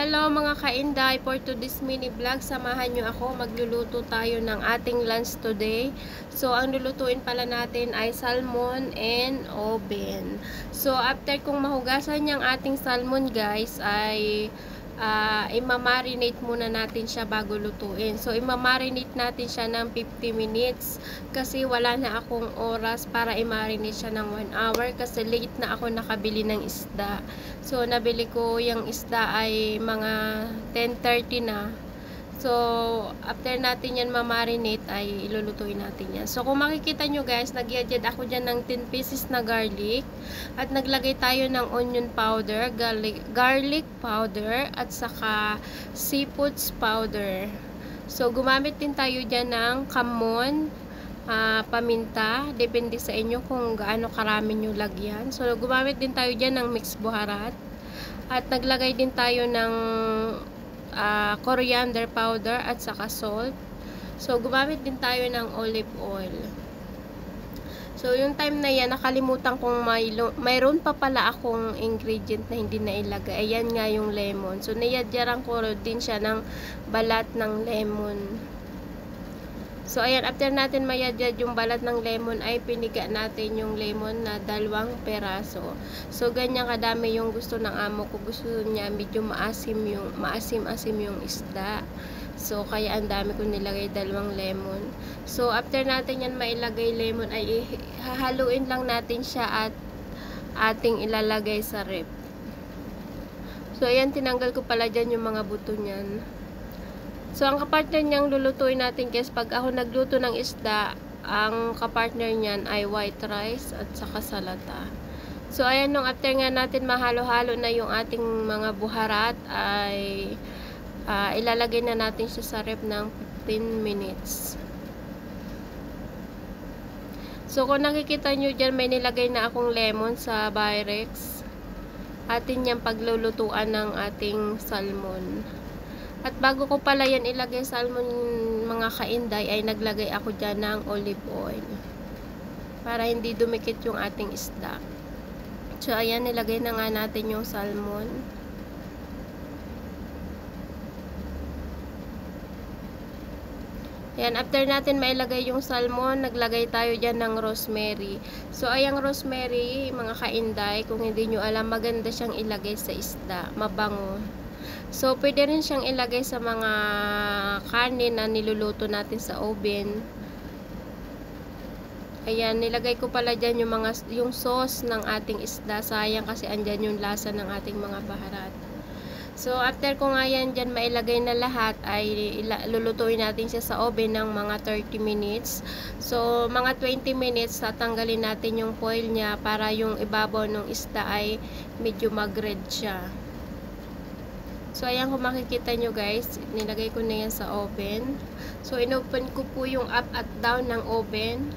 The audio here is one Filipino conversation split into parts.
Hello mga kainday, for today's mini vlog, samahan nyo ako, magluluto tayo ng ating lunch today. So, ang lulutuin pala natin ay salmon and oven. So, after kong mahugasan yung ating salmon guys, ay imamarinate muna natin siya bago lutuin. So, imamarinate natin siya ng 50 minutes kasi wala na akong oras para imarinate siya ng 1 hour kasi late na ako nakabili ng isda. So, nabili ko yung isda ay mga 10:30 na. So, after natin yan mamarinate ay ilulutuin natin yan. So, kung makikita nyo guys, nag-i-add ako dyan ng 10 pieces na garlic. At naglagay tayo ng onion powder, garlic powder, at saka seafoods powder. So, gumamit din tayo dyan ng kamon, paminta. Depende sa inyo kung gaano karami nyo lagyan. So, gumamit din tayo dyan ng mixed buharat. At naglagay din tayo ng coriander powder at saka salt. So, gumamit din tayo ng olive oil. So, yung time na yan, nakalimutan kong mayroon pa pala akong ingredient na hindi na ilagay. Ayan nga yung lemon. So, niyadyaran ko din siya ng balat ng lemon. So, ayan, after natin mayadyad yung balat ng lemon, ay piniga natin yung lemon na 2 peraso. So, ganyan kadami yung gusto ng amo ko. Gusto niya medyo maasim-asim yung isda. So, kaya ang dami ko nilagay 2 lemon. So, after natin yan mailagay lemon, ay hahaluin lang natin siya at ating ilalagay sa ref. So, ayan, tinanggal ko pala dyan yung mga buto niyan. So, ang kapartner niyang lulutuin natin guys, pag ako nagluto ng isda, ang kapartner niyan ay white rice at saka salata. So, ayan, nung after nga natin mahalo-halo na yung ating mga buharat, ay ilalagay na natin siya sa ref ng 15 minutes. So, kung nakikita nyo dyan, may nilagay na akong lemon sa Pyrex. Atin yung paglulutuan ng ating salmon. At bago ko pala yan ilagay salmon mga kainday, ay naglagay ako dyan ng olive oil. Para hindi dumikit yung ating isda. So, ayan, nilagay na nga natin yung salmon. Ayan, after natin mailagay yung salmon, naglagay tayo dyan ng rosemary. So, ayang rosemary, mga kainday, kung hindi nyo alam, maganda siyang ilagay sa isda. Mabango. So, pwede rin siyang ilagay sa mga kanin na niluluto natin sa oven. Ayan, nilagay ko pala dyan yung sauce ng ating isda. Sayang kasi andyan yung lasa ng ating mga baharat. So, after ko nga yan dyan mailagay na lahat, ay lulutuin natin siya sa oven ng mga 30 minutes. So, mga 20 minutes, tatanggalin natin yung foil niya para yung ibabaw ng isda ay medyo mag-red siya. So, ayan, kung makikita nyo guys, nilagay ko na yan sa oven. So, inopen ko po yung up at down ng oven.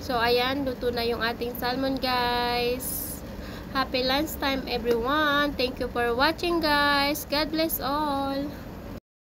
So, ayan, luto na yung ating salmon guys. Happy lunchtime everyone. Thank you for watching guys. God bless all.